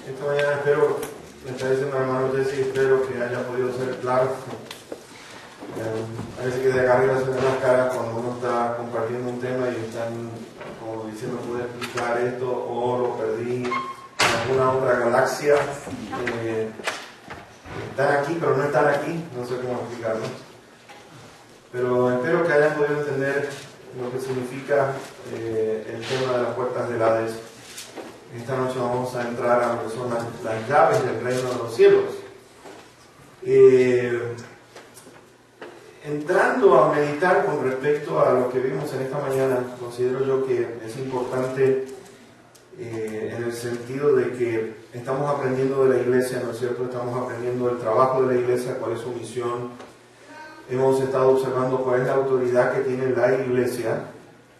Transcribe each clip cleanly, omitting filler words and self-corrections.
Esta mañana espero, me está diciendo mi hermano Jesse, espero que haya podido ser claro. Parece que de acá arriba se ven las caras cuando uno está compartiendo un tema y están como diciendo, ¿puedo explicar esto? O lo perdí en alguna otra galaxia. Están aquí, pero no están aquí, no sé cómo explicarlo. Pero espero que hayan podido entender lo que significa el tema de las puertas del Hades. Esta noche vamos a entrar a lo que son las llaves del reino de los cielos. Entrando a meditar con respecto a lo que vimos en esta mañana, considero yo que es importante en el sentido de que estamos aprendiendo de la iglesia, ¿no es cierto? Estamos aprendiendo del trabajo de la iglesia, cuál es su misión. Hemos estado observando cuál es la autoridad que tiene la iglesia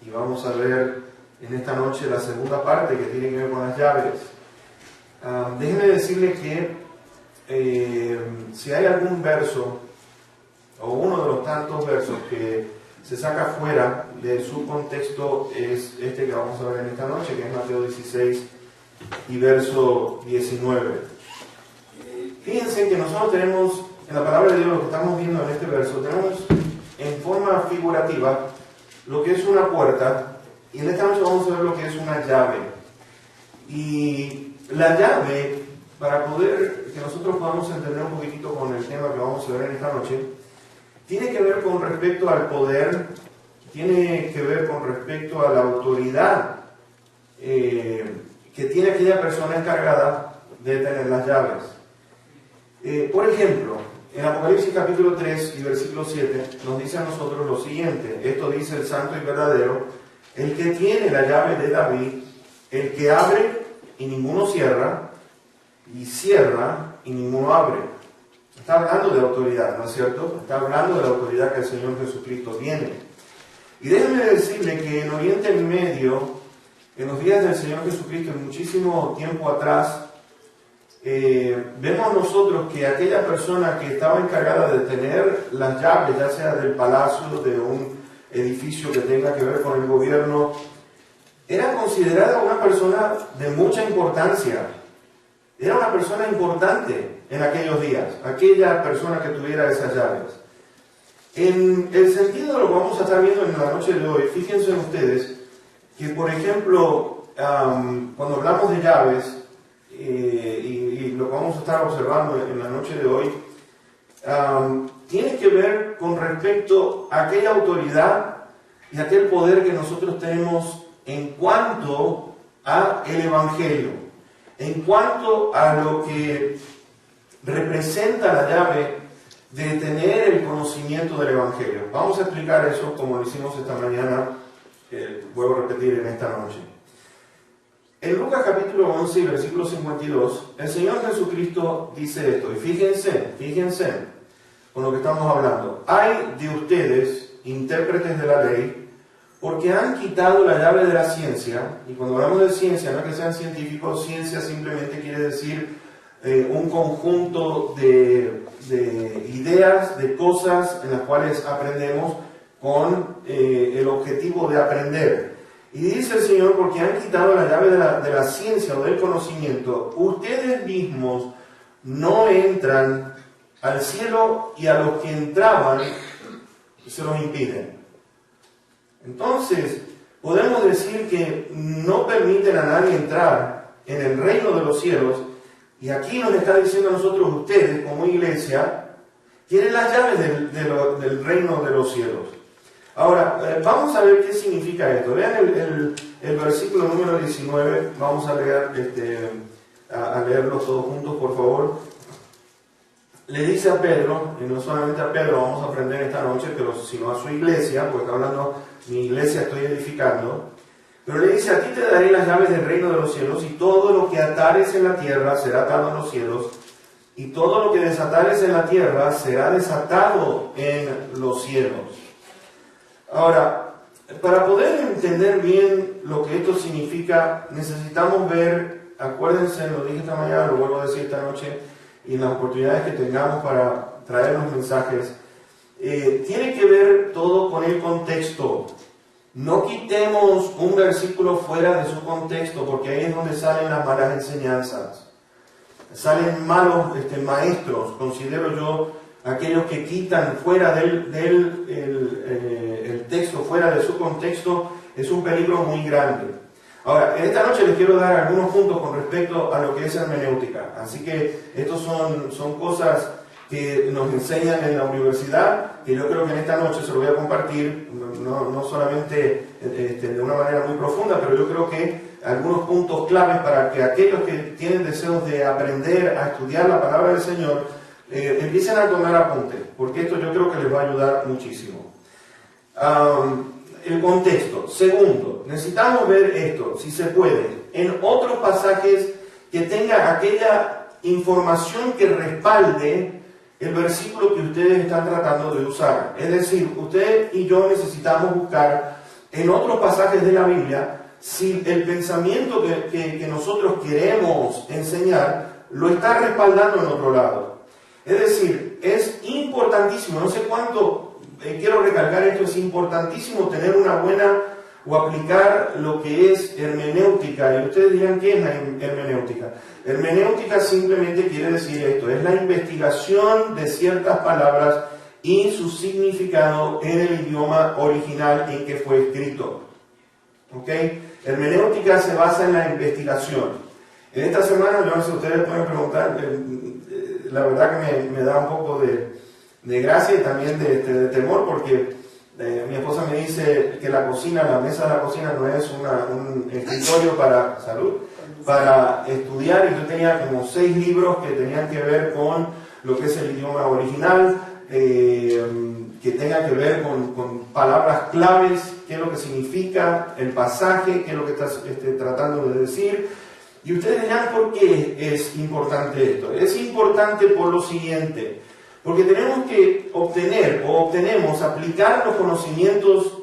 y vamos a ver en esta noche la segunda parte que tiene que ver con las llaves. Déjenme decirle que si hay algún verso o uno de los tantos versos que se saca fuera de su contexto es este que vamos a ver en esta noche, que es Mateo 16 y verso 19. Fíjense que nosotros tenemos en la palabra de Dios, lo que estamos viendo en este verso, tenemos en forma figurativa lo que es una puerta, y en esta noche vamos a ver lo que es una llave. Y la llave, para poder que nosotros podamos entender un poquitito con el tema que vamos a ver en esta noche, tiene que ver con respecto al poder, tiene que ver con respecto a la autoridad que tiene aquella persona encargada de tener las llaves. Por ejemplo, en Apocalipsis capítulo 3 y versículo 7 nos dice a nosotros lo siguiente: esto dice el santo y verdadero, el que tiene la llave de David, el que abre y ninguno cierra, y cierra y ninguno abre. Está hablando de autoridad, ¿no es cierto? Está hablando de la autoridad que el Señor Jesucristo tiene. Y déjenme decirle que en Oriente Medio, en los días del Señor Jesucristo, en muchísimo tiempo atrás, vemos nosotros que aquella persona que estaba encargada de tener las llaves, ya sea del palacio, de un edificio que tenga que ver con el gobierno, era considerada una persona de mucha importancia. Era una persona importante en aquellos días, aquella persona que tuviera esas llaves. En el sentido de lo que vamos a estar viendo en la noche de hoy, fíjense ustedes que, por ejemplo, cuando hablamos de llaves, y lo que vamos a estar observando en la noche de hoy, tiene que ver con respecto a aquella autoridad y aquel poder que nosotros tenemos en cuanto a el Evangelio, en cuanto a lo que representa la llave de tener el conocimiento del Evangelio. Vamos a explicar eso como lo hicimos esta mañana, vuelvo a repetir en esta noche. En Lucas capítulo 11 y versículo 52, el Señor Jesucristo dice esto, y fíjense con lo que estamos hablando. Hay de ustedes, intérpretes de la ley, porque han quitado la llave de la ciencia, y cuando hablamos de ciencia, no es que sean científicos, ciencia simplemente quiere decir un conjunto de ideas, de cosas en las cuales aprendemos con el objetivo de aprender. Y dice el Señor, porque han quitado la llave de la ciencia o del conocimiento, ustedes mismos no entran al cielo y a los que entraban se los impiden. Entonces, podemos decir que no permiten a nadie entrar en el reino de los cielos, y aquí nos está diciendo a nosotros, ustedes como iglesia, tienen las llaves del reino de los cielos. Ahora, vamos a ver qué significa esto. Vean el versículo número 19, vamos a leerlo todos juntos, por favor. Le dice a Pedro, y no solamente a Pedro, vamos a aprender esta noche, sino a su iglesia, porque está hablando, mi iglesia estoy edificando, pero le dice, a ti te daré las llaves del reino de los cielos, y todo lo que atares en la tierra será atado en los cielos, y todo lo que desatares en la tierra será desatado en los cielos. Ahora, para poder entender bien lo que esto significa, necesitamos ver, acuérdense, lo dije esta mañana, lo vuelvo a decir esta noche, y en las oportunidades que tengamos para traer los mensajes, tiene que ver todo con el contexto. No quitemos un versículo fuera de su contexto, porque ahí es donde salen las malas enseñanzas. Salen malos maestros, considero yo, aquellos que quitan fuera el texto, fuera de su contexto, es un peligro muy grande. Ahora, en esta noche les quiero dar algunos puntos con respecto a lo que es hermenéutica. Así que estos son cosas que nos enseñan en la universidad, que yo creo que en esta noche se lo voy a compartir, no solamente de una manera muy profunda, pero yo creo que algunos puntos claves para que aquellos que tienen deseos de aprender a estudiar la palabra del Señor empiecen a tomar apuntes, porque esto yo creo que les va a ayudar muchísimo. El contexto. Segundo, necesitamos ver esto, si se puede, en otros pasajes que tenga aquella información que respalde el versículo que ustedes están tratando de usar. Es decir, usted y yo necesitamos buscar en otros pasajes de la Biblia si el pensamiento que nosotros queremos enseñar lo está respaldando en otro lado. Es decir, es importantísimo, no sé cuánto, quiero recalcar esto, es importantísimo tener una buena o aplicar lo que es hermenéutica. Y ustedes dirán, ¿qué es la hermenéutica? Hermenéutica simplemente quiere decir esto, es la investigación de ciertas palabras y su significado en el idioma original en que fue escrito. ¿Ok? Hermenéutica se basa en la investigación. En esta semana, yo no sé si ustedes pueden preguntar, la verdad que me da un poco de gracia y también de temor, porque mi esposa me dice que la mesa de la cocina no es un escritorio para estudiar, y yo tenía como 6 libros que tenían que ver con lo que es el idioma original, que tengan que ver con palabras claves, qué es lo que significa el pasaje, qué es lo que estás tratando de decir. Y ustedes dirán, ¿por qué es importante esto? Es importante por lo siguiente, porque tenemos que obtenemos aplicar los conocimientos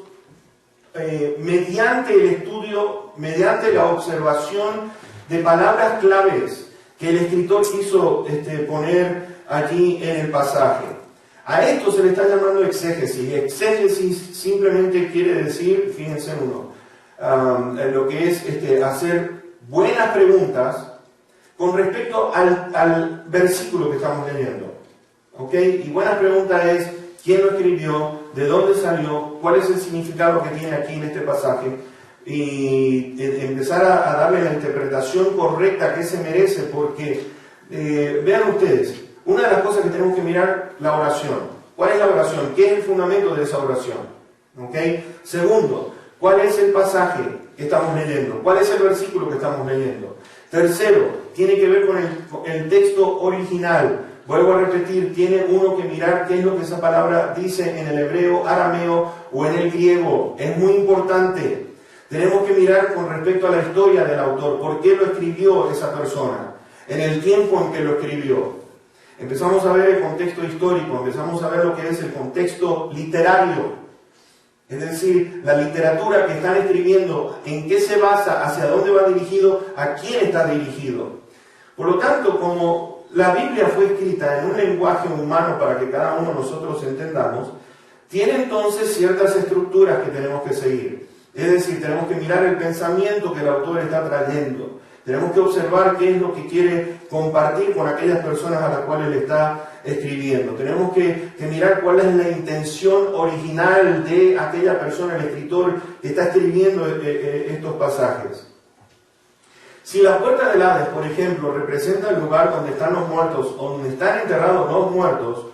mediante el estudio, mediante la observación de palabras claves que el escritor quiso poner allí en el pasaje. A esto se le está llamando exégesis. Exégesis simplemente quiere decir, fíjense lo que es hacer buenas preguntas con respecto al versículo que estamos leyendo. ¿Ok? Y buena pregunta es, ¿quién lo escribió? ¿De dónde salió? ¿Cuál es el significado que tiene aquí en este pasaje? Y empezar a darle la interpretación correcta que se merece, porque vean ustedes, una de las cosas que tenemos que mirar, la oración. ¿Cuál es la oración? ¿Qué es el fundamento de esa oración? ¿Ok? Segundo, ¿cuál es el pasaje que estamos leyendo? ¿Cuál es el versículo que estamos leyendo? Tercero, tiene que ver con el texto original. Vuelvo a repetir, tiene uno que mirar qué es lo que esa palabra dice en el hebreo, arameo o en el griego. Es muy importante. Tenemos que mirar con respecto a la historia del autor, por qué lo escribió esa persona, en el tiempo en que lo escribió. Empezamos a ver el contexto histórico, empezamos a ver lo que es el contexto literario. Es decir, la literatura que están escribiendo, en qué se basa, hacia dónde va dirigido, a quién está dirigido. Por lo tanto, como la Biblia fue escrita en un lenguaje humano para que cada uno de nosotros entendamos, tiene entonces ciertas estructuras que tenemos que seguir. Es decir, tenemos que mirar el pensamiento que el autor está trayendo. Tenemos que observar qué es lo que quiere compartir con aquellas personas a las cuales le está escribiendo. Tenemos que mirar cuál es la intención original de aquella persona, el escritor, que está escribiendo estos pasajes. Si la puerta del Hades, por ejemplo, representa el lugar donde están los muertos, o donde están enterrados los muertos,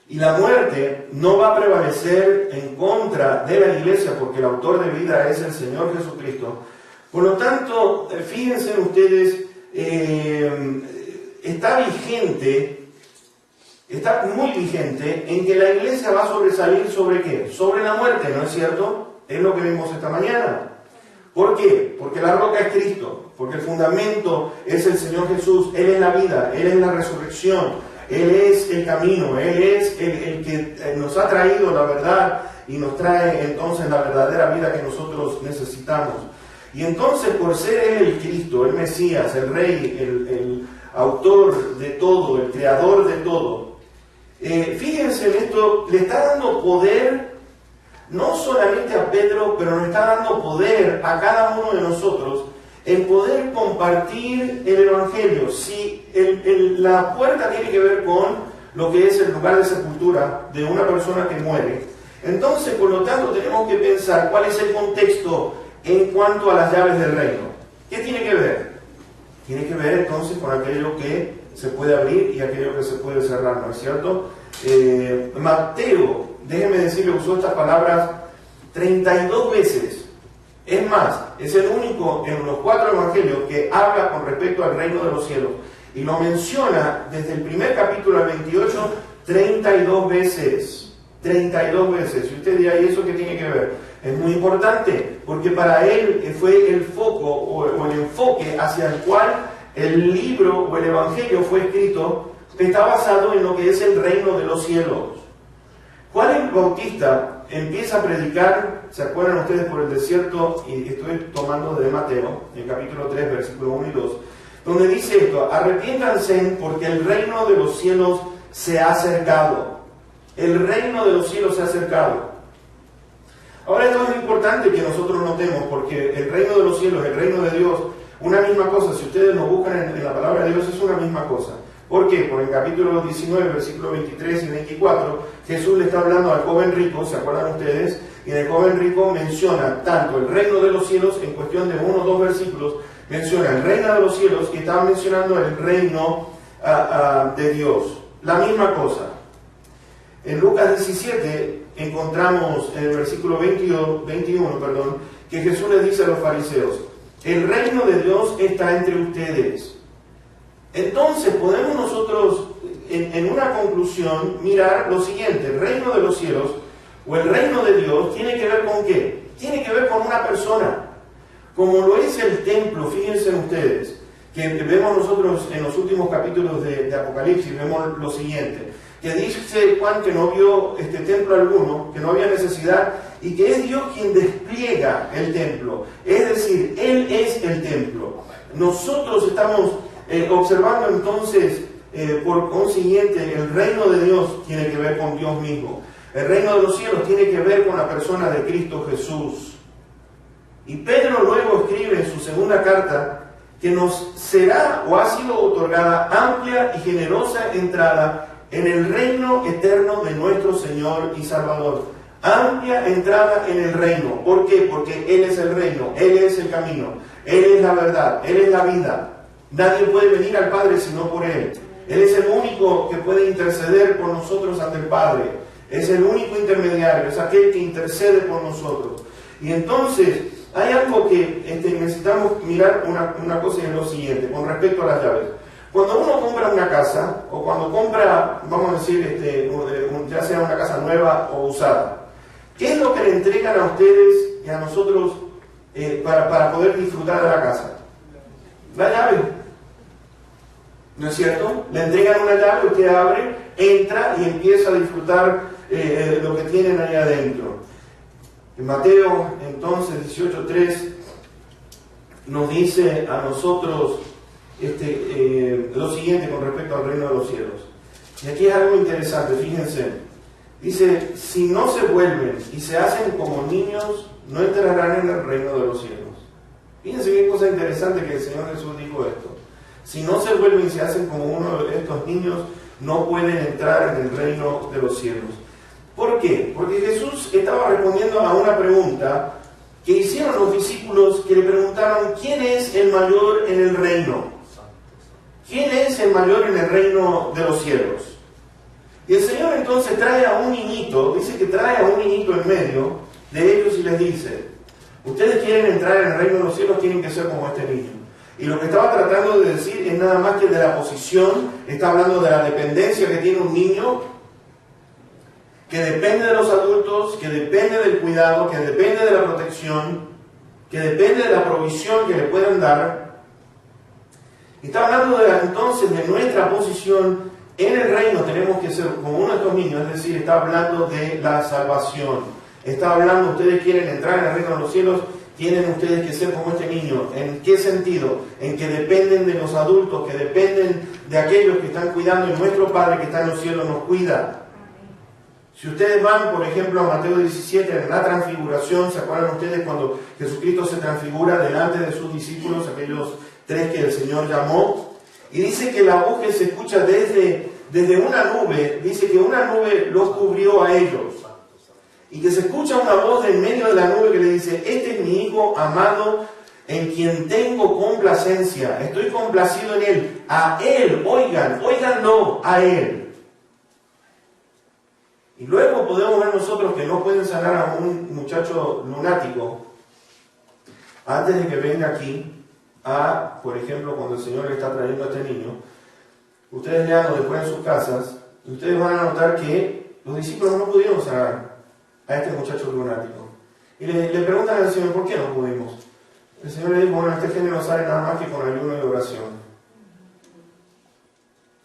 y la muerte no va a prevalecer en contra de la iglesia, porque el autor de vida es el Señor Jesucristo. Por lo tanto, fíjense ustedes, está muy vigente en que la iglesia va a sobresalir ¿sobre qué? Sobre la muerte, ¿no es cierto? Es lo que vimos esta mañana. ¿Por qué? Porque la roca es Cristo, porque el fundamento es el Señor Jesús, Él es la vida, Él es la resurrección, Él es el camino, Él es el que nos ha traído la verdad y nos trae entonces la verdadera vida que nosotros necesitamos. Y entonces, por ser Él el Cristo, el Mesías, el Rey, el autor de todo, el creador de todo, fíjense en esto, le está dando poder no solamente a Pedro, pero nos está dando poder a cada uno de nosotros en poder compartir el Evangelio. Si la puerta tiene que ver con lo que es el lugar de sepultura de una persona que muere, entonces por lo tanto tenemos que pensar cuál es el contexto en cuanto a las llaves del reino. ¿Qué tiene que ver? Tiene que ver entonces con aquello que se puede abrir y aquello que se puede cerrar, ¿no es cierto? Mateo, déjenme decirle, usó estas palabras 32 veces. Es más, es el único en los 4 evangelios que habla con respecto al reino de los cielos. Y lo menciona desde el primer capítulo al 28, 32 veces. 32 veces. Y usted dirá, ¿y eso qué tiene que ver? Es muy importante, porque para él fue el foco o el enfoque hacia el cual el libro o el evangelio fue escrito, está basado en lo que es el reino de los cielos. Juan el Bautista empieza a predicar, ¿se acuerdan ustedes por el desierto? Y estoy tomando de Mateo, en el capítulo 3, versículo 1 y 2, donde dice esto: arrepiéntanse porque el reino de los cielos se ha acercado. El reino de los cielos se ha acercado. Ahora esto es importante que nosotros notemos, porque el reino de los cielos, el reino de Dios, una misma cosa. Si ustedes lo buscan en la palabra de Dios, es una misma cosa. ¿Por qué? Porque en el capítulo 19, versículos 23 y 24, Jesús le está hablando al joven rico, ¿se acuerdan ustedes? Y en el joven rico menciona tanto el reino de los cielos, en cuestión de 1 o 2 versículos, menciona el reino de los cielos, y está mencionando el reino de Dios. La misma cosa. En Lucas 17 encontramos en el versículo 21, que Jesús les dice a los fariseos: el reino de Dios está entre ustedes. Entonces podemos nosotros en una conclusión mirar lo siguiente: el reino de los cielos o el reino de Dios tiene que ver con ¿qué? Tiene que ver con una persona, como lo es el templo. Fíjense ustedes, que vemos nosotros en los últimos capítulos de Apocalipsis, vemos lo siguiente, que dice Juan que no vio templo alguno, que no había necesidad, y que es Dios quien despliega el templo, es decir, Él es el templo. Nosotros estamos observando entonces, por consiguiente, el reino de Dios tiene que ver con Dios mismo. El reino de los cielos tiene que ver con la persona de Cristo Jesús. Y Pedro luego escribe en su segunda carta que nos será o ha sido otorgada amplia y generosa entrada en el reino eterno de nuestro Señor y Salvador. Amplia entrada en el reino. ¿Por qué? Porque Él es el reino, Él es el camino, Él es la verdad, Él es la vida. Nadie puede venir al Padre sino por Él. Él es el único que puede interceder por nosotros ante el Padre. Es el único intermediario, es aquel que intercede por nosotros. Y entonces hay algo que necesitamos mirar, una cosa, y es lo siguiente, con respecto a las llaves. Cuando uno compra una casa, o cuando compra, vamos a decir, ya sea una casa nueva o usada, ¿qué es lo que le entregan a ustedes y a nosotros para poder disfrutar de la casa? La llave. ¿No es cierto? Le entregan una llave, usted abre, entra y empieza a disfrutar lo que tienen ahí adentro. En Mateo, entonces, 18:3, nos dice a nosotros lo siguiente con respecto al reino de los cielos. Y aquí es algo interesante, fíjense. Dice: si no se vuelven y se hacen como niños, no entrarán en el reino de los cielos. Fíjense qué cosa interesante que el Señor Jesús dijo esto. Si no se vuelven y se hacen como uno de estos niños, no pueden entrar en el reino de los cielos. ¿Por qué? Porque Jesús estaba respondiendo a una pregunta que hicieron los discípulos, que le preguntaron: ¿quién es el mayor en el reino? ¿Quién es el mayor en el reino de los cielos? Y el Señor entonces trae a un niñito, dice que trae a un niñito en medio de ellos y les dice: ustedes quieren entrar en el reino de los cielos, tienen que ser como este niño. Y lo que estaba tratando de decir es nada más que de la posición, está hablando de la dependencia que tiene un niño, que depende de los adultos, que depende del cuidado, que depende de la protección, que depende de la provisión que le puedan dar. Y está hablando entonces de nuestra posición en el reino. Tenemos que ser como uno de estos niños, es decir, está hablando de la salvación. Está hablando, ustedes quieren entrar en el reino de los cielos, tienen ustedes que ser como este niño. ¿En qué sentido? En que dependen de los adultos, que dependen de aquellos que están cuidando, y nuestro Padre que está en los cielos nos cuida. Si ustedes van, por ejemplo, a Mateo 17, en la transfiguración, ¿se acuerdan ustedes cuando Jesucristo se transfigura delante de sus discípulos, aquellos 3 que el Señor llamó? Y dice que la voz que se escucha desde una nube, dice que una nube los cubrió a ellos. Y que se escucha una voz en medio de la nube que le dice: este es mi Hijo amado, en quien tengo complacencia, estoy complacido en Él. A Él, oigan no, a Él. Y luego podemos ver nosotros que no pueden sanar a un muchacho lunático antes de que venga aquí por ejemplo, cuando el Señor le está trayendo a este niño. Ustedes leanlo después en sus casas y ustedes van a notar que los discípulos no pudieron sanar a este muchacho lunático. Y le preguntan al Señor: ¿por qué no pudimos? El Señor le dijo: bueno, este género sale nada más que con ayuno y oración.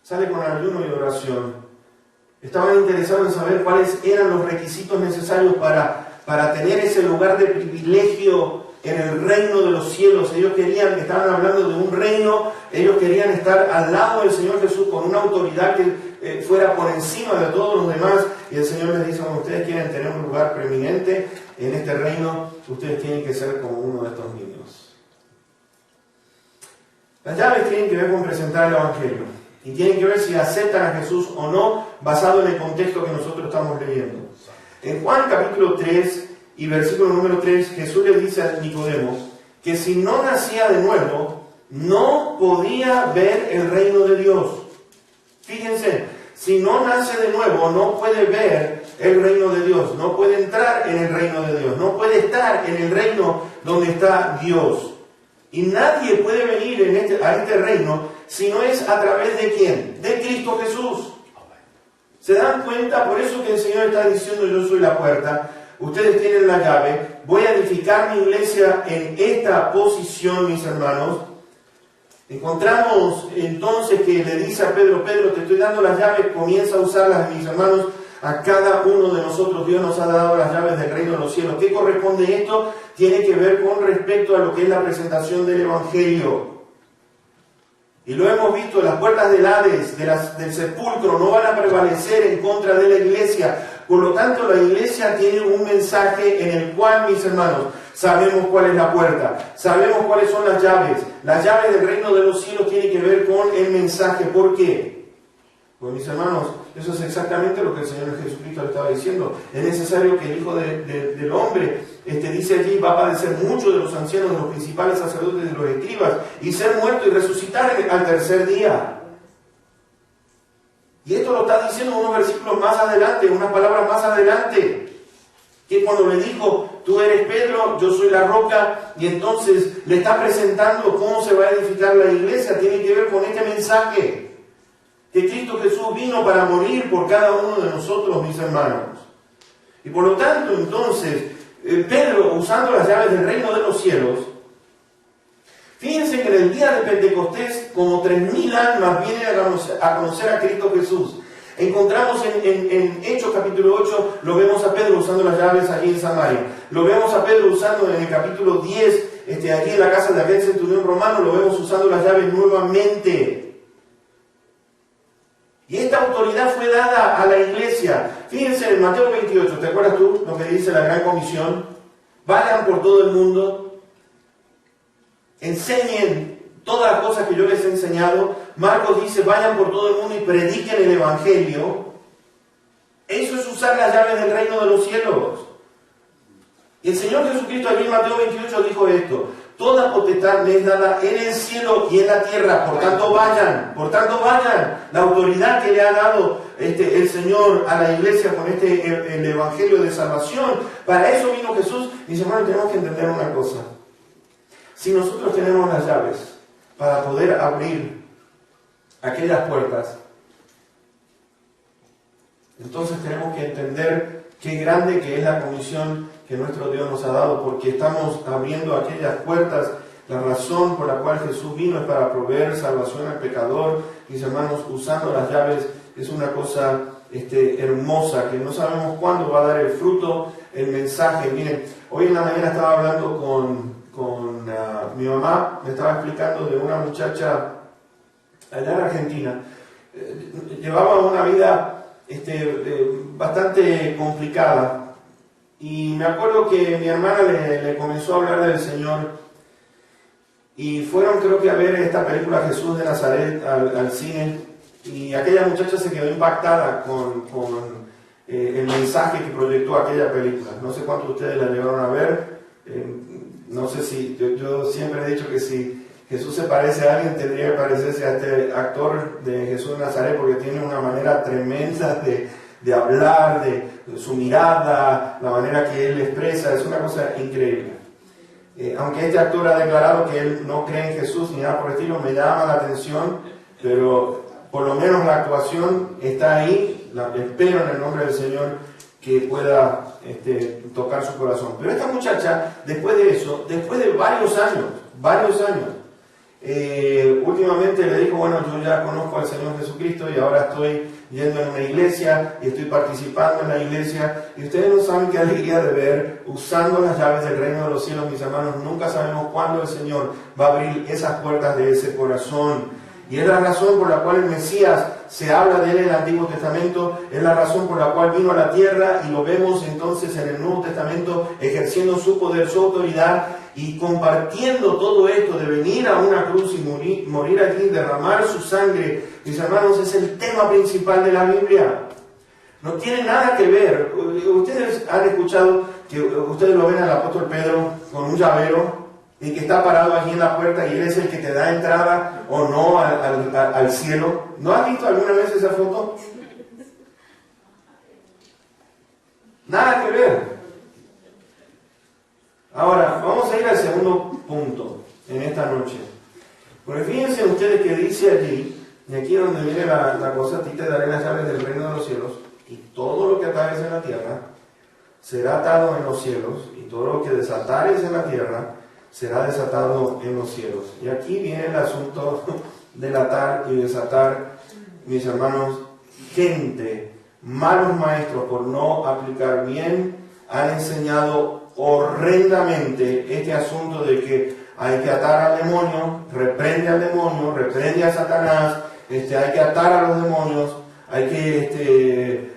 Sale con ayuno y oración. Estaban interesados en saber cuáles eran los requisitos necesarios para tener ese lugar de privilegio en el reino de los cielos. Ellos estaban hablando de un reino, ellos querían estar al lado del Señor Jesús con una autoridad que fuera por encima de todos los demás. Y el Señor les dice: bueno, ustedes quieren tener un lugar preeminente en este reino, ustedes tienen que ser como uno de estos niños. Las llaves tienen que ver con presentar el Evangelio. Y tienen que ver si aceptan a Jesús o no, basado en el contexto que nosotros estamos leyendo. En Juan capítulo 3 y versículo número 3, Jesús le dice a Nicodemo que si no nacía de nuevo, no podía ver el reino de Dios. Fíjense, si no nace de nuevo, no puede ver el reino de Dios, no puede entrar en el reino de Dios, no puede estar en el reino donde está Dios. Y nadie puede venir a este reino si no es a través de ¿quién? De Cristo Jesús. ¿Se dan cuenta? Por eso que el Señor está diciendo: yo soy la puerta, ustedes tienen la llave, voy a edificar mi iglesia en esta posición, mis hermanos. Encontramos entonces que le dice a Pedro: Pedro, te estoy dando las llaves, comienza a usarlas, mis hermanos. A cada uno de nosotros Dios nos ha dado las llaves del reino de los cielos. ¿Qué corresponde esto? Tiene que ver con respecto a lo que es la presentación del Evangelio. Y lo hemos visto: las puertas del Hades, del sepulcro, no van a prevalecer en contra de la iglesia. Por lo tanto, la iglesia tiene un mensaje en el cual, mis hermanos, sabemos cuál es la puerta, sabemos cuáles son las llaves. Las llaves del reino de los cielos tienen que ver con el mensaje. ¿Por qué? Pues, mis hermanos, eso es exactamente lo que el Señor Jesucristo le estaba diciendo. Es necesario que el Hijo del Hombre, dice allí, va a padecer mucho de los ancianos, de los principales sacerdotes, de los escribas, y ser muerto y resucitar al tercer día. Y esto lo está diciendo unos versículos más adelante, unas palabras más adelante, que cuando le dijo: tú eres Pedro, yo soy la roca, y entonces le está presentando cómo se va a edificar la iglesia. Tiene que ver con este mensaje, que Cristo Jesús vino para morir por cada uno de nosotros, mis hermanos. Y por lo tanto, entonces, Pedro, usando las llaves del reino de los cielos, fíjense que en el día de Pentecostés, como 3.000 almas vienen a conocer a Cristo Jesús. Encontramos en Hechos capítulo 8, lo vemos a Pedro usando las llaves allí en Samaria. Lo vemos a Pedro usando en el capítulo 10, allí en la casa de aquel centurión romano, lo vemos usando las llaves nuevamente. Y esta autoridad fue dada a la iglesia. Fíjense en Mateo 28, ¿te acuerdas tú lo que dice la gran comisión? Vayan por todo el mundo, enseñen todas las cosas que yo les he enseñado. Marcos dice: vayan por todo el mundo y prediquen el Evangelio. Eso es usar las llaves del reino de los cielos. Y el Señor Jesucristo allí en Mateo 28 dijo esto: toda potestad me es dada en el cielo y en la tierra, por tanto vayan. La autoridad que le ha dado el Señor a la iglesia con el Evangelio de salvación. Para eso vino Jesús. Mis hermanos, tenemos que entender una cosa: si nosotros tenemos las llaves para poder abrir aquellas puertas, entonces tenemos que entender qué grande que es la comisión que nuestro Dios nos ha dado, porque estamos abriendo aquellas puertas. La razón por la cual Jesús vino es para proveer salvación al pecador. Mis hermanos, usando las llaves es una cosa hermosa, que no sabemos cuándo va a dar el fruto, el mensaje. Miren, hoy en la mañana estaba hablando con mi mamá, me estaba explicando de una muchacha allá en Argentina. Llevaba una vida bastante complicada. Y me acuerdo que mi hermana le comenzó a hablar del Señor. Y fueron, creo que, a ver esta película Jesús de Nazaret al cine. Y aquella muchacha se quedó impactada con el mensaje que proyectó aquella película. No sé cuántos de ustedes la llegaron a ver. No sé si, yo siempre he dicho que si Jesús se parece a alguien, tendría que parecerse a este actor de Jesús de Nazaret, porque tiene una manera tremenda de hablar, de su mirada, la manera que él expresa, es una cosa increíble. Aunque este actor ha declarado que él no cree en Jesús ni nada por el estilo, me llama la atención, pero por lo menos la actuación está ahí. Espero en el nombre del Señor que pueda tocar su corazón. Pero esta muchacha, después de eso, después de varios años, últimamente le dijo, bueno, yo ya conozco al Señor Jesucristo y ahora estoy yendo en una iglesia y estoy participando en la iglesia, y ustedes no saben qué alegría de ver usando las llaves del reino de los cielos, mis hermanos. Nunca sabemos cuándo el Señor va a abrir esas puertas de ese corazón. Y es la razón por la cual el Mesías, se habla de él en el Antiguo Testamento, es la razón por la cual vino a la tierra, y lo vemos entonces en el Nuevo Testamento ejerciendo su poder, su autoridad, y compartiendo todo esto de venir a una cruz y morir aquí, derramar su sangre. Mis hermanos, es el tema principal de la Biblia. No tiene nada que ver. Ustedes han escuchado que ustedes lo ven al apóstol Pedro con un llavero, y que está parado allí en la puerta y él es el que te da entrada o no al cielo. ¿No has visto alguna vez esa foto? Nada que ver. Ahora, vamos a ir al segundo punto en esta noche. Porque fíjense ustedes que dice allí, y aquí es donde viene la cosa: a ti te daré las llaves del reino de los cielos, y todo lo que atares en la tierra será atado en los cielos, y todo lo que desatares en la tierra será desatado en los cielos. Y aquí viene el asunto del atar y desatar, mis hermanos. Gente, malos maestros, por no aplicar bien, han enseñado horrendamente este asunto de que hay que atar al demonio, reprende a Satanás, hay que atar a los demonios, hay que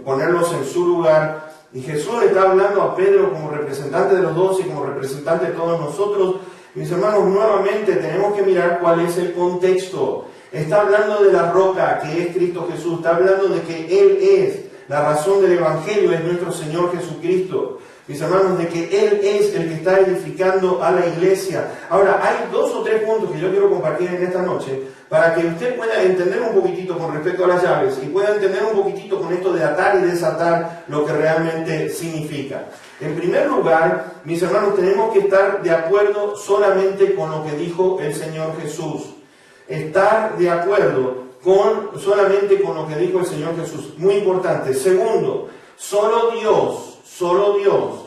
ponerlos en su lugar. Y Jesús le está hablando a Pedro como representante de los 12 y como representante de todos nosotros. Mis hermanos, nuevamente tenemos que mirar cuál es el contexto. Está hablando de la roca que es Cristo Jesús. Está hablando de que Él es la razón del Evangelio, es nuestro Señor Jesucristo. Mis hermanos, de que Él es el que está edificando a la iglesia. Ahora, hay 2 o 3 puntos que yo quiero compartir en esta noche para que usted pueda entender un poquitito con respecto a las llaves y pueda entender un poquitito con esto de atar y desatar lo que realmente significa. En primer lugar, mis hermanos, tenemos que estar de acuerdo solamente con lo que dijo el Señor Jesús. Estar de acuerdo solamente con lo que dijo el Señor Jesús. Muy importante. Segundo, solo Dios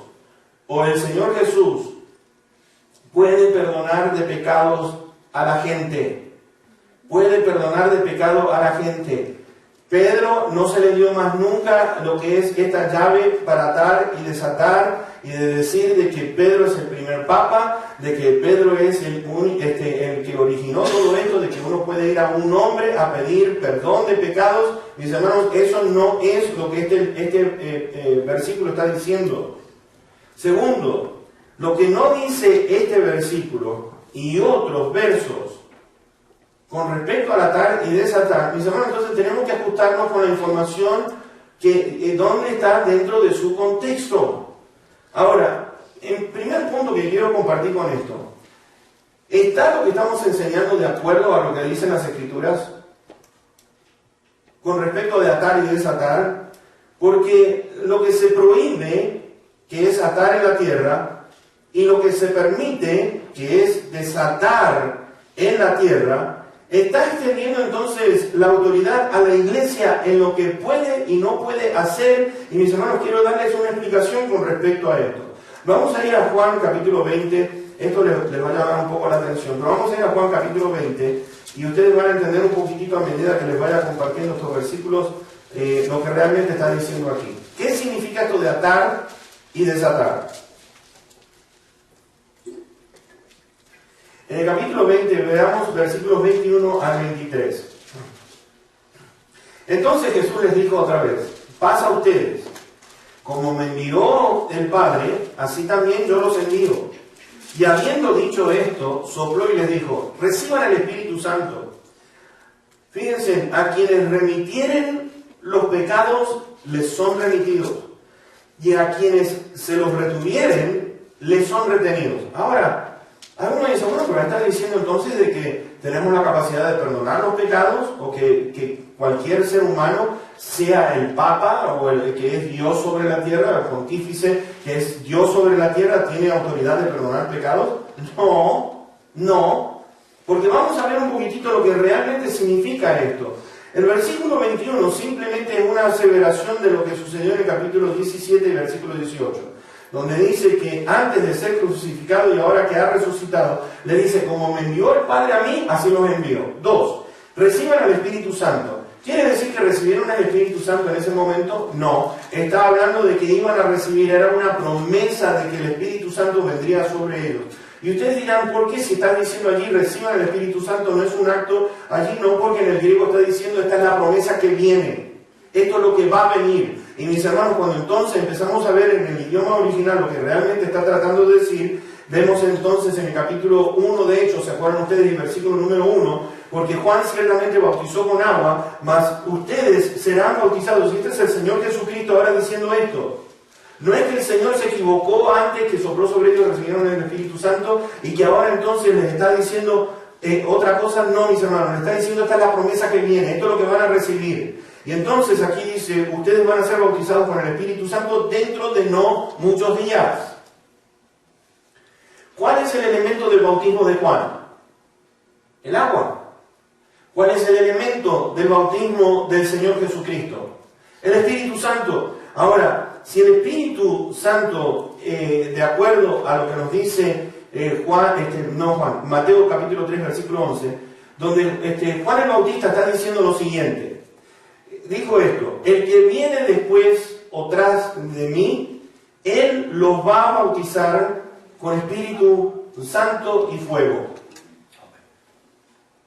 o el Señor Jesús puede perdonar de pecados a la gente. Puede perdonar de pecado a la gente. Pedro no se le dio más nunca lo que es esta llave para atar y desatar, y de decir de que Pedro es el primer papa, de que Pedro es el que originó todo esto, de que uno puede ir a un hombre a pedir perdón de pecados. Mis hermanos, eso no es lo que este versículo está diciendo. Segundo, lo que no dice este versículo y otros versos con respecto al atar y desatar, mis hermanos, entonces tenemos que ajustarnos con la información que donde está dentro de su contexto. Ahora, el primer punto que quiero compartir con esto: ¿está lo que estamos enseñando de acuerdo a lo que dicen las Escrituras con respecto de atar y desatar? Porque lo que se prohíbe, que es atar en la tierra, y lo que se permite, que es desatar en la tierra, está extendiendo entonces la autoridad a la iglesia en lo que puede y no puede hacer. Y mis hermanos, quiero darles una explicación con respecto a esto. Vamos a ir a Juan capítulo 20, esto les va a llamar un poco la atención, pero vamos a ir a Juan capítulo 20 y ustedes van a entender un poquitito a medida que les vaya compartiendo estos versículos lo que realmente está diciendo aquí. ¿Qué significa esto de atar y desatar? En el capítulo 20 veamos versículos 21 al 23. Entonces Jesús les dijo otra vez, paz a ustedes. Como me envió el Padre, así también yo los envío. Y habiendo dicho esto, sopló y les dijo, reciban el Espíritu Santo. Fíjense, a quienes remitieren los pecados, les son remitidos. Y a quienes se los retuvieren, les son retenidos. Ahora, algunos dicen, bueno, pero está diciendo entonces de que tenemos la capacidad de perdonar los pecados, o que cualquier ser humano, sea el Papa o el que es Dios sobre la tierra, el pontífice que es Dios sobre la tierra, tiene autoridad de perdonar pecados. No, porque vamos a ver un poquitito lo que realmente significa esto. El versículo 21 simplemente es una aseveración de lo que sucedió en el capítulo 17 y versículo 18, donde dice que antes de ser crucificado y ahora que ha resucitado, le dice, como me envió el Padre a mí, así los envió. 2, reciban al Espíritu Santo. ¿Quiere decir que recibieron al Espíritu Santo en ese momento? No, estaba hablando de que iban a recibir, era una promesa de que el Espíritu Santo vendría sobre ellos. Y ustedes dirán, ¿por qué si está diciendo allí reciban el Espíritu Santo no es un acto allí? No, porque en el griego está diciendo esta es la promesa que viene, esto es lo que va a venir. Y mis hermanos, cuando entonces empezamos a ver en el idioma original lo que realmente está tratando de decir, vemos entonces en el capítulo 1 de Hechos, ¿se acuerdan ustedes? En el versículo número 1, porque Juan ciertamente bautizó con agua, mas ustedes serán bautizados. Y este es el Señor Jesucristo ahora diciendo esto. No es que el Señor se equivocó antes, que sopló sobre ellos, recibieron el Espíritu Santo, y que ahora entonces les está diciendo otra cosa. No, mis hermanos, les está diciendo esta es la promesa que viene, esto es lo que van a recibir. Y entonces aquí dice, ustedes van a ser bautizados con el Espíritu Santo dentro de no muchos días. ¿Cuál es el elemento del bautismo de Juan? El agua. ¿Cuál es el elemento del bautismo del Señor Jesucristo? El Espíritu Santo. Ahora, si el Espíritu Santo, de acuerdo a lo que nos dice Mateo capítulo 3, versículo 11, donde Juan el Bautista está diciendo lo siguiente. Dijo esto, el que viene después o tras de mí, él los va a bautizar con Espíritu Santo y fuego.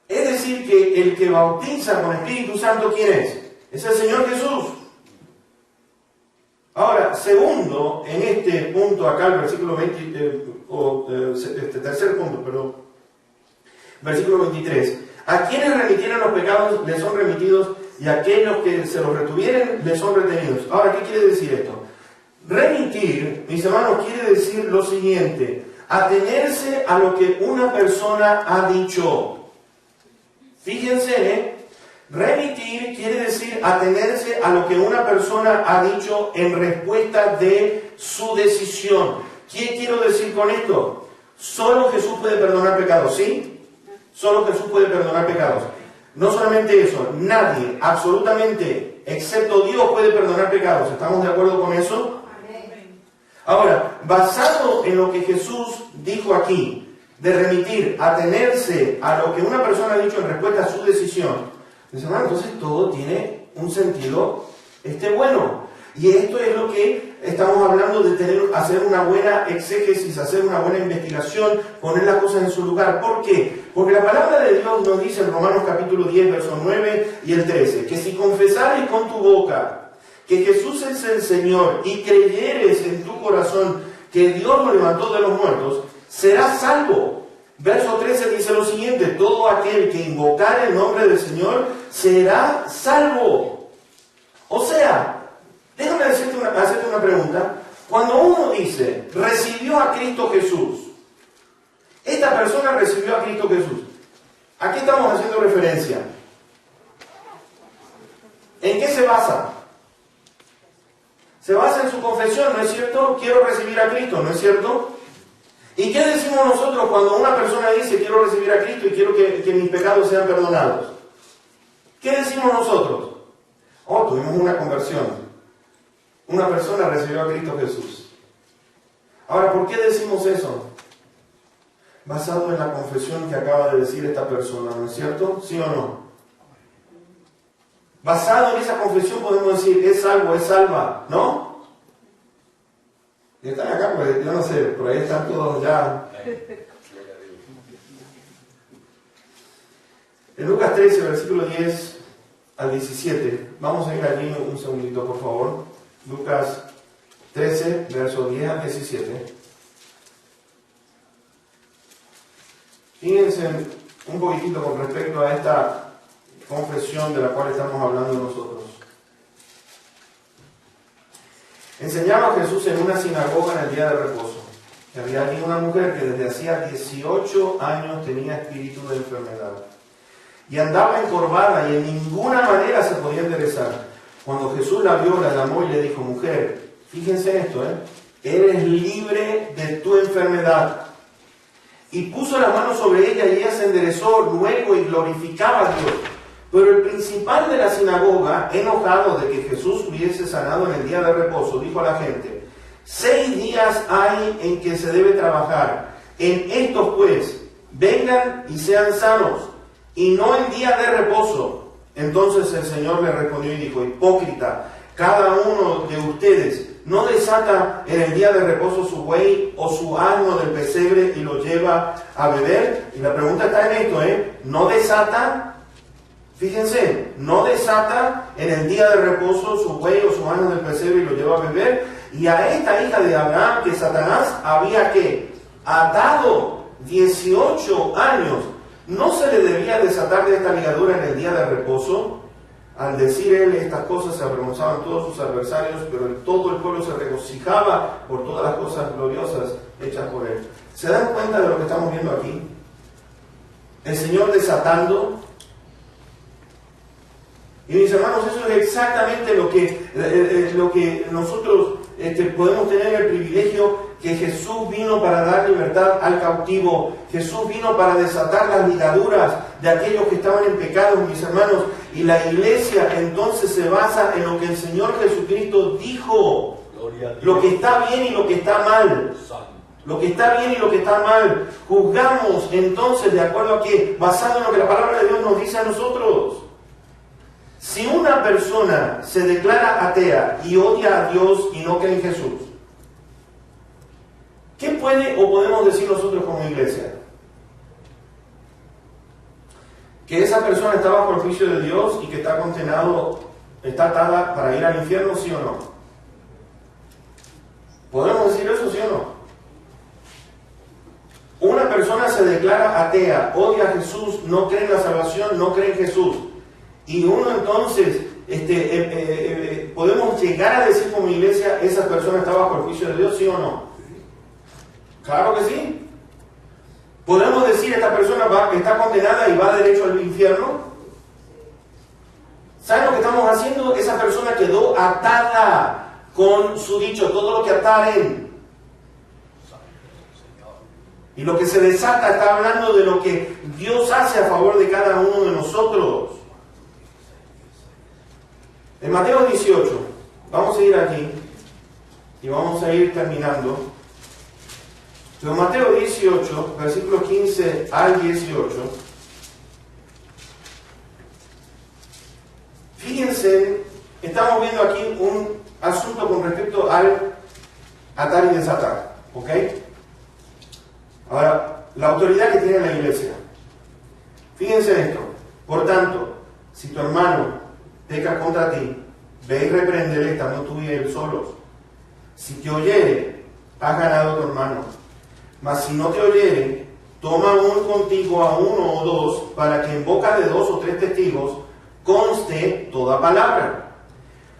Es decir, que el que bautiza con Espíritu Santo, ¿quién es? Es el Señor Jesús. Ahora, segundo, en este punto acá, el versículo 20, tercer punto, perdón, versículo 23. A quienes remitieron los pecados les son remitidos, y a aquellos que se los retuvieren les son retenidos. Ahora, ¿qué quiere decir esto? Remitir, mis hermanos, quiere decir lo siguiente: atenerse a lo que una persona ha dicho. Fíjense, remitir quiere decir atenerse a lo que una persona ha dicho en respuesta de su decisión. ¿Qué quiero decir con esto? Solo Jesús puede perdonar pecados, ¿sí? Solo Jesús puede perdonar pecados. No solamente eso, nadie, absolutamente, excepto Dios, puede perdonar pecados. ¿Estamos de acuerdo con eso? Ahora, basado en lo que Jesús dijo aquí, de remitir, atenerse a lo que una persona ha dicho en respuesta a su decisión, entonces todo tiene un sentido bueno. Y esto es lo que estamos hablando de hacer una buena exégesis, hacer una buena investigación, poner las cosas en su lugar. ¿Por qué? Porque la palabra de Dios nos dice en Romanos capítulo 10, versos 9 y el 13, que si confesares con tu boca que Jesús es el Señor y creyeres en tu corazón que Dios lo levantó de los muertos, serás salvo. Verso 13 dice lo siguiente: todo aquel que invocare el nombre del Señor será salvo. O sea, déjame hacerte una pregunta. Cuando uno dice, recibió a Cristo Jesús, esta persona recibió a Cristo Jesús, ¿a qué estamos haciendo referencia? ¿En qué se basa? Se basa en su confesión, ¿no es cierto? Quiero recibir a Cristo, ¿no es cierto? ¿Y qué decimos nosotros cuando una persona dice quiero recibir a Cristo y quiero que mis pecados sean perdonados? ¿Qué decimos nosotros? Oh, tuvimos una conversión. Una persona recibió a Cristo Jesús. Ahora, ¿por qué decimos eso? Basado en la confesión que acaba de decir esta persona, ¿no es cierto? ¿Sí o no? Basado en esa confesión podemos decir, es salvo, es salva, ¿no? Y están acá, pues yo no sé, por ahí están todos ya. En Lucas 13, versículo 10, al 17. Vamos a ir allí un segundito, por favor. Lucas 13, verso 10 al 17. Fíjense un poquitito con respecto a esta confesión de la cual estamos hablando nosotros. Enseñaba Jesús en una sinagoga en el día de reposo. Y había allí una mujer que desde hacía 18 años tenía espíritu de enfermedad. Y andaba encorvada y en ninguna manera se podía enderezar. Cuando Jesús la vio, la llamó y le dijo: mujer, fíjense en esto, eres libre de tu enfermedad. Y puso la mano sobre ella y ella se enderezó luego y glorificaba a Dios. Pero el principal de la sinagoga, enojado de que Jesús hubiese sanado en el día de reposo, dijo a la gente: 6 días hay en que se debe trabajar. En estos pues, vengan y sean sanos, y no en día de reposo. Entonces el Señor le respondió y dijo: hipócrita, cada uno de ustedes no desata en el día de reposo su buey o su asno del pesebre y lo lleva a beber. Y la pregunta está en esto, no desata, fíjense, no desata en el día de reposo su buey o su asno del pesebre y lo lleva a beber. Y a esta hija de Abraham que Satanás había que atado 18 años, ¿no se le debía desatar de esta ligadura en el día de reposo? Al decir él estas cosas se avergonzaban todos sus adversarios, pero todo el pueblo se regocijaba por todas las cosas gloriosas hechas por él. ¿Se dan cuenta de lo que estamos viendo aquí? El Señor desatando. Y mis hermanos, eso es exactamente lo que nosotros podemos tener el privilegio, que Jesús vino para dar libertad al cautivo. Jesús vino para desatar las ligaduras de aquellos que estaban en pecado, mis hermanos. Y la iglesia entonces se basa en lo que el Señor Jesucristo dijo. Lo que está bien y lo que está mal. Lo que está bien y lo que está mal. Juzgamos entonces de acuerdo a qué, basado en lo que la palabra de Dios nos dice a nosotros. Si una persona se declara atea y odia a Dios y no cree en Jesús, ¿qué puede o podemos decir nosotros como iglesia? ¿Que esa persona está bajo el juicio de Dios y que está condenado, está atada para ir al infierno, sí o no? ¿Podemos decir eso, sí o no? Una persona se declara atea, odia a Jesús, no cree en la salvación, no cree en Jesús. Y uno entonces, podemos llegar a decir como iglesia, esa persona está bajo el juicio de Dios, ¿sí o no? Claro que sí. ¿Podemos decir esta persona está condenada y va derecho al infierno? ¿Saben lo que estamos haciendo? Esa persona quedó atada con su dicho, todo lo que ataren. Y lo que se desata está hablando de lo que Dios hace a favor de cada uno de nosotros. En Mateo 18, vamos a ir aquí y vamos a ir terminando. En Mateo 18, versículo 15 al 18, fíjense, estamos viendo aquí un asunto con respecto al atar y desatar, ¿ok? Ahora, la autoridad que tiene la iglesia. Fíjense en esto. Por tanto, si tu hermano peca contra ti, ve y repréndele estando tú y él solos. Si te oyere, has ganado a tu hermano. Mas si no te oyere, toma aún contigo a 1 o 2, para que en boca de 2 o 3 testigos conste toda palabra.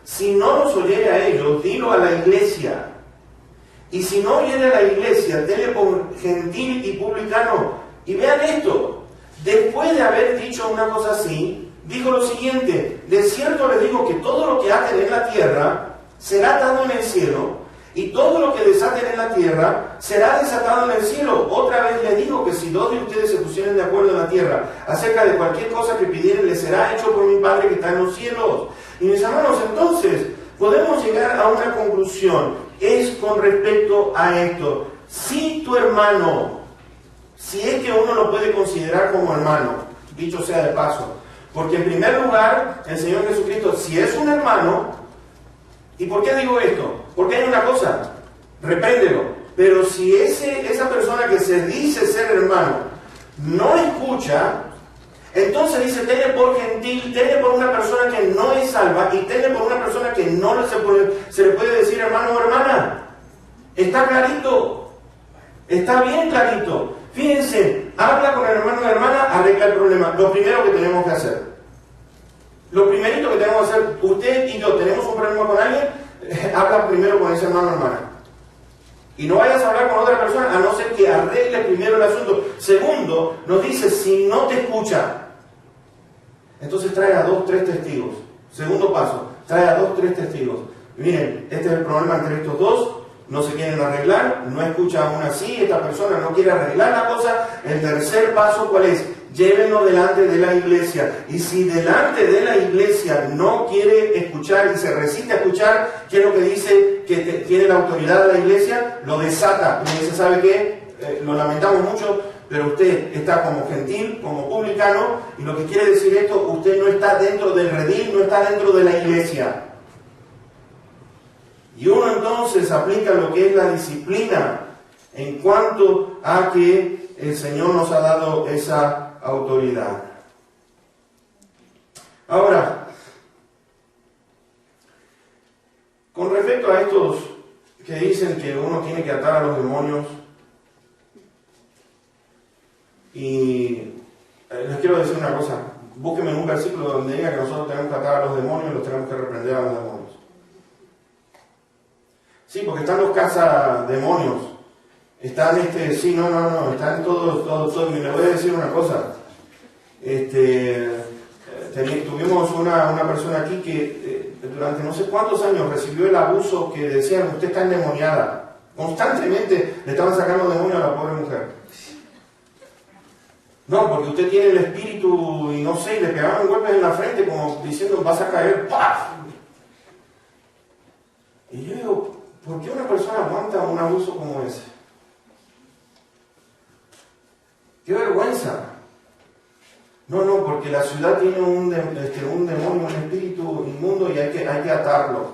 Si no los oyere a ellos, dilo a la iglesia. Y si no oyere a la iglesia, tenle por gentil y publicano. Y vean esto, después de haber dicho una cosa así, dijo lo siguiente: de cierto les digo que todo lo que aten en la tierra será atado en el cielo, y todo lo que desaten en la tierra será desatado en el cielo. Otra vez les digo que si 2 de ustedes se pusieren de acuerdo en la tierra acerca de cualquier cosa que pidieren, les será hecho por mi Padre que está en los cielos. Y mis hermanos, entonces podemos llegar a una conclusión. Es con respecto a esto: si tu hermano, si es que uno lo puede considerar como hermano, dicho sea de paso, porque en primer lugar el Señor Jesucristo, si es un hermano, ¿y por qué digo esto? Porque hay una cosa, repréndelo. Pero si esa persona que se dice ser hermano no escucha, Entonces dice, tenle por gentil, tenle por una persona que no es salva y tenle por una persona que no se le puede decir hermano o hermana. Está clarito, está bien clarito. Fíjense, habla con el hermano o hermana, arregla el problema. Lo primero que tenemos que hacer. Lo primerito que tenemos que hacer, usted y yo tenemos un problema con alguien, habla primero con ese hermano o hermana. Y no vayas a hablar con otra persona a no ser que arregle primero el asunto. Segundo, nos dice, si no te escucha, entonces trae a 2, 3 testigos. Segundo paso, trae a 2, 3 testigos. Miren, este es el problema entre estos dos, no se quieren arreglar, no escucha aún así, esta persona no quiere arreglar la cosa. El tercer paso, ¿cuál es? Llévenlo delante de la iglesia. Y si delante de la iglesia no quiere escuchar y se resiste a escuchar, ¿qué es lo que dice que tiene la autoridad de la iglesia? Lo desata. Y dice, ¿sabe qué? Lo lamentamos mucho, pero usted está como gentil, como publicano, y lo que quiere decir esto, usted no está dentro del redil, no está dentro de la iglesia. Y uno entonces aplica lo que es la disciplina en cuanto a que el Señor nos ha dado esa autoridad. Ahora, con respecto a estos que dicen que uno tiene que atar a los demonios, y les quiero decir una cosa, búsquenme un versículo donde diga que nosotros tenemos que atar a los demonios y los tenemos que reprender a los demonios. Sí, porque están los cazademonios, están están todos, y le voy a decir una cosa, tuvimos una persona aquí que durante no sé cuántos años recibió el abuso que decían, usted está endemoniada, constantemente le estaban sacando demonios a la pobre mujer. No, porque usted tiene el espíritu y no sé, y le pegaban golpes en la frente como diciendo, vas a caer, ¡paf! Y yo digo, ¿por qué una persona aguanta un abuso como ese? ¡Qué vergüenza! No, porque la ciudad tiene un demonio, un espíritu inmundo y hay que atarlo.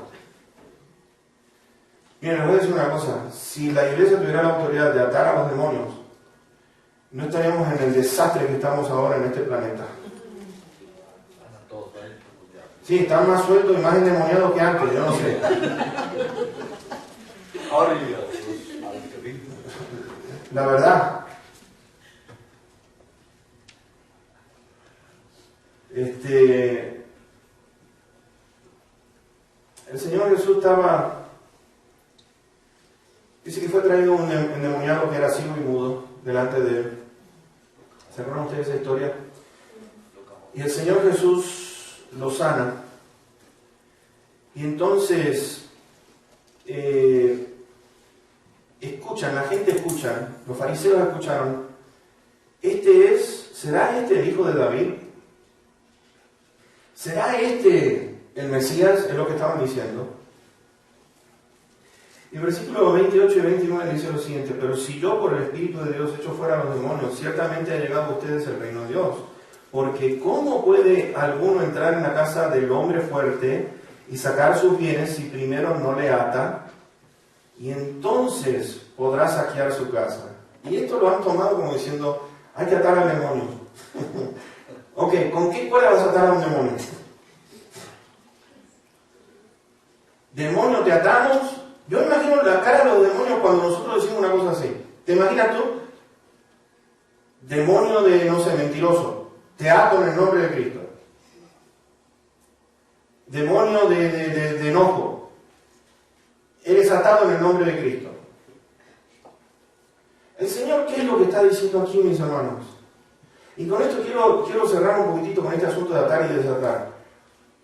Miren, les voy a decir una cosa, si la iglesia tuviera la autoridad de atar a los demonios, no estaríamos en el desastre que estamos ahora en este planeta. Sí, están más sueltos y más endemoniados que antes, yo no sé. La verdad. El Señor Jesús dice que fue traído un endemoniado que era ciego y mudo delante de él. ¿Se acuerdan ustedes de esa historia? Y el Señor Jesús lo sana. Y entonces la gente escucha, los fariseos escucharon, ¿será este el hijo de David? ¿Será este el Mesías? Es lo que estaban diciendo. Y versículos 28 y 29 dice lo siguiente, pero si yo por el Espíritu de Dios echo fuera a los demonios, ciertamente ha llegado a ustedes el reino de Dios. Porque ¿cómo puede alguno entrar en la casa del hombre fuerte y sacar sus bienes si primero no le ata? Y entonces podrá saquear su casa. Y esto lo han tomado como diciendo, hay que atar al demonio. Ok, ¿con qué cuerda vas a atar a un demonio? ¿Demonio te atamos? Yo imagino la cara de los demonios cuando nosotros decimos una cosa así. ¿Te imaginas tú? Demonio de, no sé, mentiroso. Te ato en el nombre de Cristo. Demonio de enojo. Eres atado en el nombre de Cristo. El Señor, ¿qué es lo que está diciendo aquí, mis hermanos? Y con esto quiero cerrar un poquitito con este asunto de atar y desatar.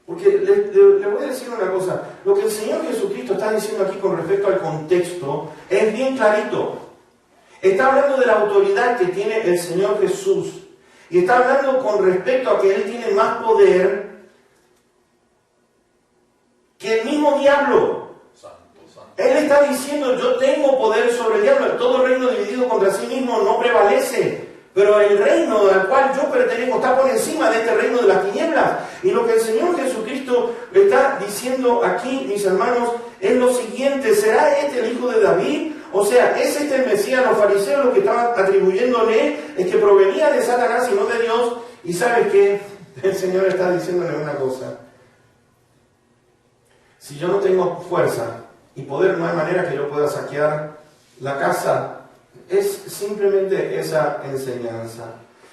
Porque le voy a decir una cosa. Lo que el Señor Jesucristo está diciendo aquí con respecto al contexto es bien clarito. Está hablando de la autoridad que tiene el Señor Jesús. Y está hablando con respecto a que Él tiene más poder que el mismo diablo. Él está diciendo, yo tengo poder sobre el diablo. Todo reino dividido contra sí mismo no prevalece. Pero el reino al cual yo pertenezco está por encima de este reino de las tinieblas. Y lo que el Señor Jesucristo está diciendo aquí, mis hermanos, es lo siguiente. ¿Será este el hijo de David? O sea, ¿es este el Mesías? Los fariseos lo que estaban atribuyéndole es que provenía de Satanás y no de Dios. Y ¿sabes qué? El Señor está diciéndole una cosa. Si yo no tengo fuerza y poder, no hay manera que yo pueda saquear la casa. Es simplemente esa enseñanza.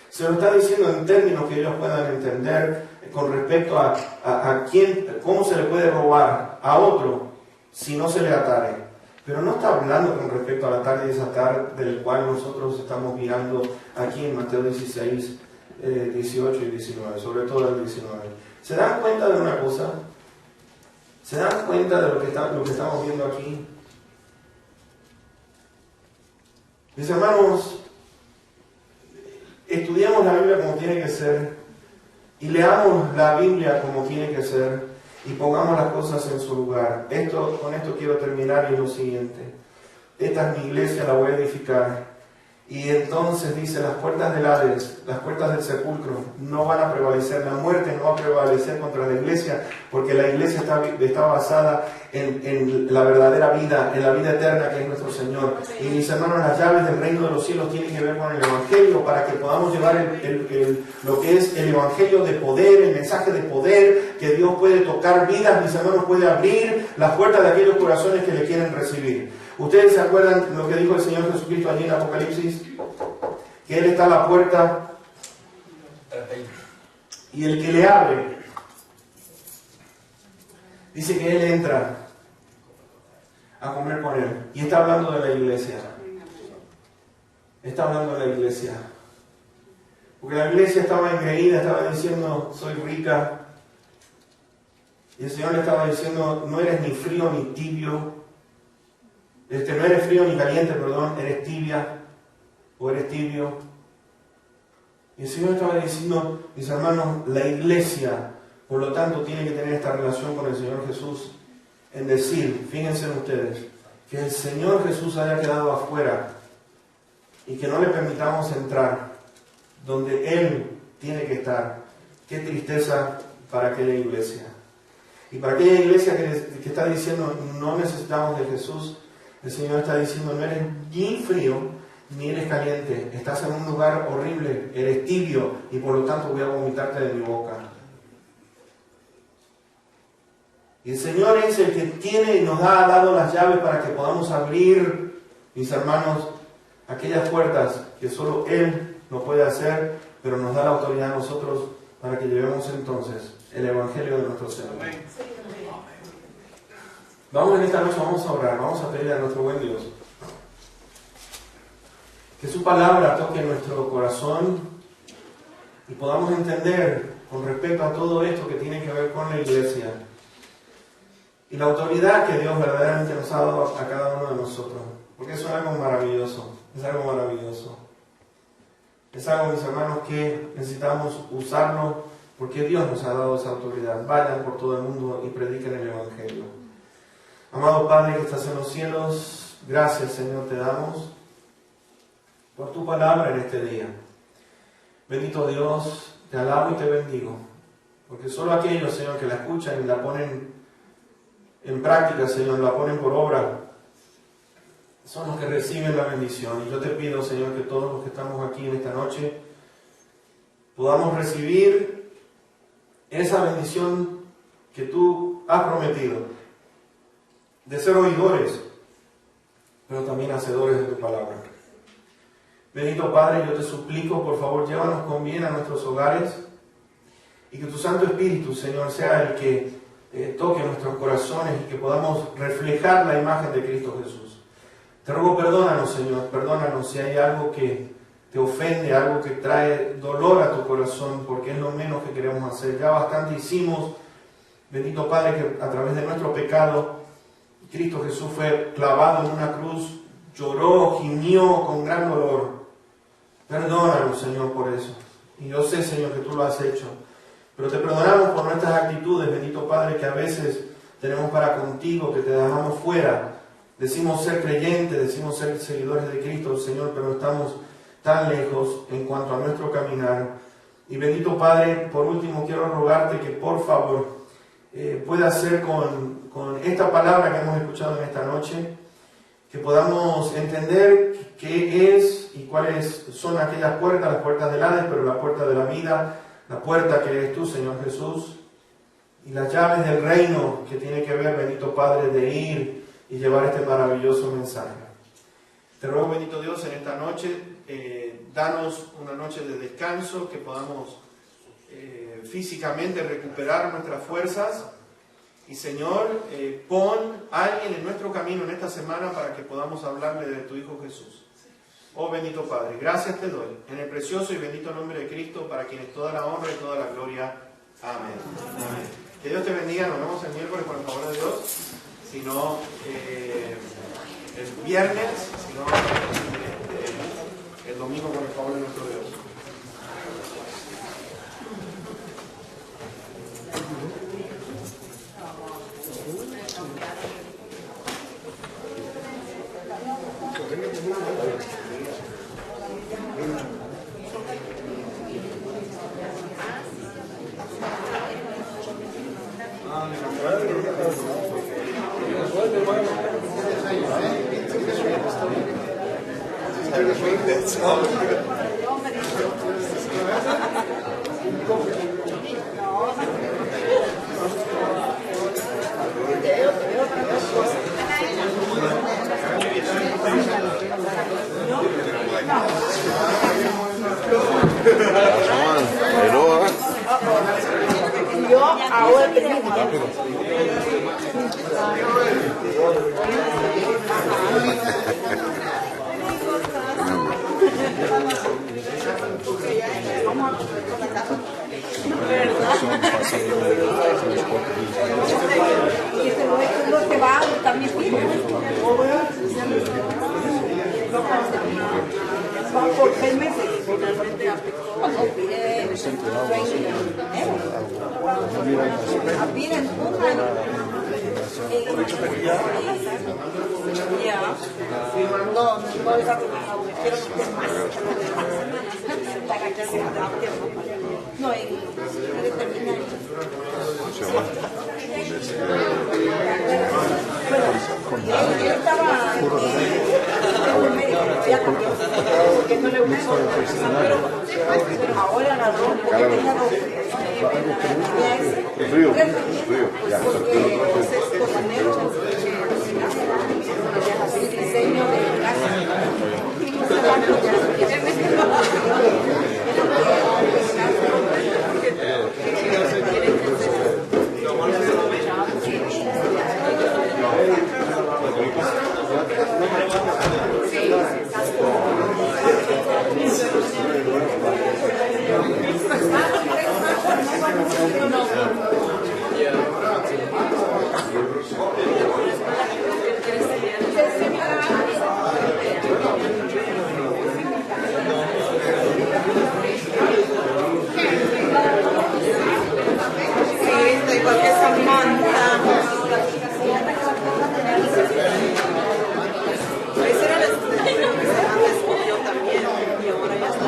Se lo está diciendo en términos que ellos puedan entender con respecto a quién, cómo se le puede robar a otro si no se le atare. Pero no está hablando con respecto al atar y desatar del cual nosotros estamos mirando aquí en Mateo 16, 18 y 19, sobre todo el 19. ¿Se dan cuenta de una cosa? ¿Se dan cuenta de lo que estamos viendo aquí? Mis hermanos, estudiamos la Biblia como tiene que ser y leamos la Biblia como tiene que ser y pongamos las cosas en su lugar. Con esto quiero terminar y lo siguiente. Esta es mi iglesia, la voy a edificar. Y entonces dice, las puertas del Hades, las puertas del sepulcro no van a prevalecer, la muerte no va a prevalecer contra la iglesia, porque la iglesia está basada en la verdadera vida, en la vida eterna que es nuestro Señor. Y mis hermanos, las llaves del reino de los cielos tienen que ver con el Evangelio, para que podamos llevar lo que es el Evangelio de poder, el mensaje de poder, que Dios puede tocar vidas, mis hermanos, puede abrir las puertas de aquellos corazones que le quieren recibir. ¿Ustedes se acuerdan lo que dijo el Señor Jesucristo allí en Apocalipsis? Que Él está a la puerta y el que le abre, dice que Él entra a comer con Él. Y está hablando de la iglesia. Está hablando de la iglesia. Porque la iglesia estaba engreída, estaba diciendo, soy rica. Y el Señor le estaba diciendo, no eres ni frío ni tibio. No eres frío ni caliente, perdón, eres tibia o eres tibio. Y el Señor estaba diciendo, mis hermanos, la iglesia, por lo tanto, tiene que tener esta relación con el Señor Jesús, en decir, fíjense ustedes, que el Señor Jesús haya quedado afuera y que no le permitamos entrar donde Él tiene que estar. Qué tristeza para aquella iglesia. Y para aquella iglesia que está diciendo, no necesitamos de Jesús, el Señor está diciendo, no eres ni frío ni eres caliente, estás en un lugar horrible, eres tibio y por lo tanto voy a vomitarte de mi boca. Y el Señor es el que tiene y nos ha dado las llaves para que podamos abrir, mis hermanos, aquellas puertas que solo Él no puede hacer, pero nos da la autoridad a nosotros para que llevemos entonces el Evangelio de nuestro Señor. Vamos en esta noche, vamos a orar, vamos a pedirle a nuestro buen Dios que su palabra toque nuestro corazón y podamos entender con respecto a todo esto que tiene que ver con la iglesia y la autoridad que Dios verdaderamente nos ha dado a cada uno de nosotros, porque eso es algo maravilloso, es algo maravilloso. Es algo, mis hermanos, que necesitamos usarlo porque Dios nos ha dado esa autoridad. Vayan por todo el mundo y prediquen el Evangelio. Amado Padre que estás en los cielos, gracias, Señor, te damos por tu palabra en este día. Bendito Dios, te alabo y te bendigo, porque solo aquellos, Señor, que la escuchan y la ponen en práctica, Señor, la ponen por obra, son los que reciben la bendición. Y yo te pido, Señor, que todos los que estamos aquí en esta noche podamos recibir esa bendición que tú has prometido, de ser oidores, pero también hacedores de tu palabra. Bendito Padre, yo te suplico, por favor, llévanos con bien a nuestros hogares y que tu Santo Espíritu, Señor, sea el que toque nuestros corazones y que podamos reflejar la imagen de Cristo Jesús. Te ruego, perdónanos, Señor, perdónanos si hay algo que te ofende, algo que trae dolor a tu corazón, porque es lo menos que queremos hacer. Ya bastante hicimos, bendito Padre, que a través de nuestro pecado, Cristo Jesús fue clavado en una cruz, lloró, gimió con gran dolor. Perdónanos, Señor, por eso. Y yo sé, Señor, que tú lo has hecho. Pero te perdonamos por nuestras actitudes, bendito Padre, que a veces tenemos para contigo, que te dejamos fuera. Decimos ser creyentes, decimos ser seguidores de Cristo, Señor, pero estamos tan lejos en cuanto a nuestro caminar. Y bendito Padre, por último quiero rogarte que por favor puedas hacer con esta palabra que hemos escuchado en esta noche, que podamos entender qué es y cuáles son aquellas puertas, las puertas del Hades, pero la puerta de la vida, la puerta que eres tú, Señor Jesús, y las llaves del reino que tiene que ver, bendito Padre, de ir y llevar este maravilloso mensaje. Te ruego, bendito Dios, en esta noche, danos una noche de descanso, que podamos físicamente recuperar nuestras fuerzas. Y Señor, pon a alguien en nuestro camino en esta semana para que podamos hablarle de tu Hijo Jesús. Oh bendito Padre, gracias te doy, en el precioso y bendito nombre de Cristo, para quienes toda la honra y toda la gloria. Amén. Amén. Que Dios te bendiga, nos vemos el miércoles con el favor de Dios, si no el viernes, si no el domingo con el favor de nuestro Dios. Yo ahora termino. Y este no te va también. Va por 6 meses. No les ha trabajado, quiero más para que se adapte. No, quiere terminar. Bueno, él estaba ya cambió, porque no le gustó, pero ahora la rompe, porque tenía Frío, porque es cocinero, el diseño de igual que Samantha. Ese era el estudiante que se escogió también y ahora ya está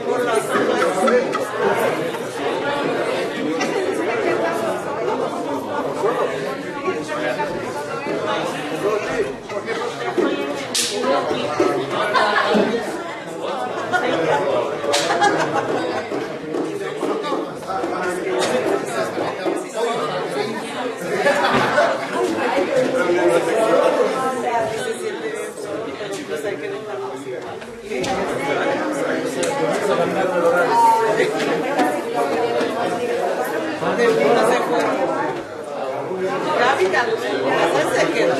por las se quedó.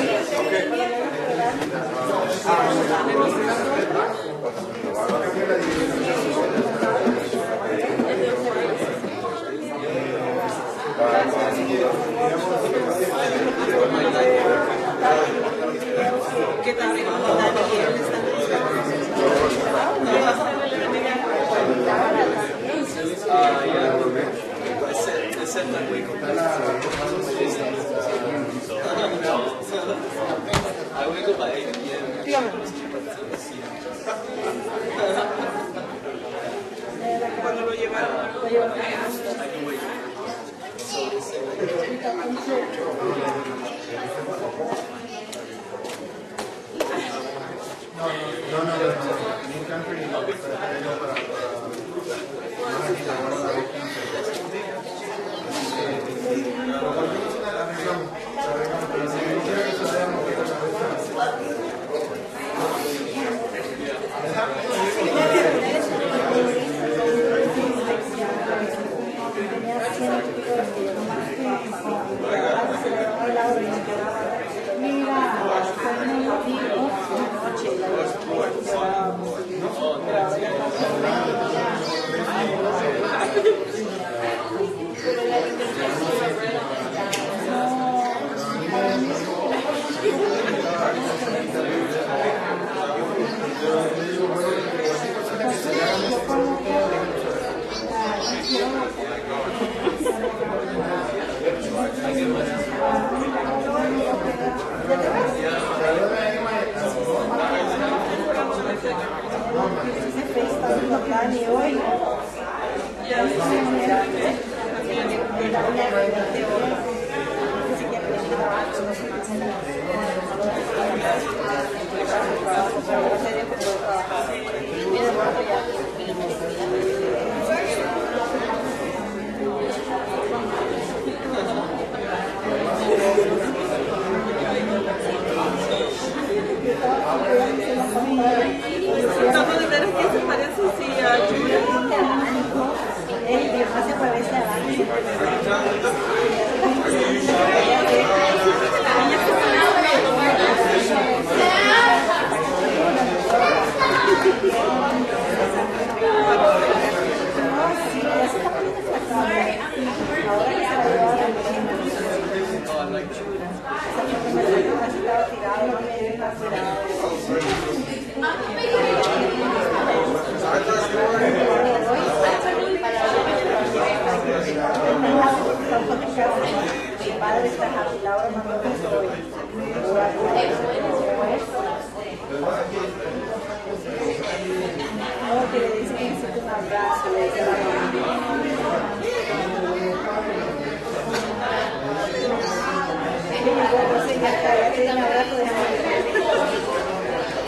¿Qué tal? Cuando lo llevaron,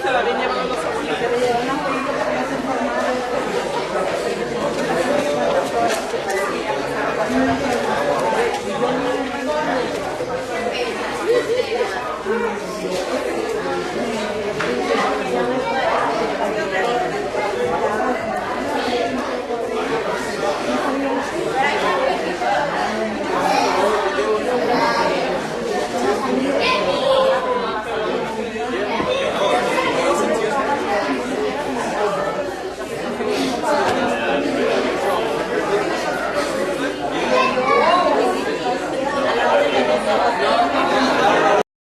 Se va a venir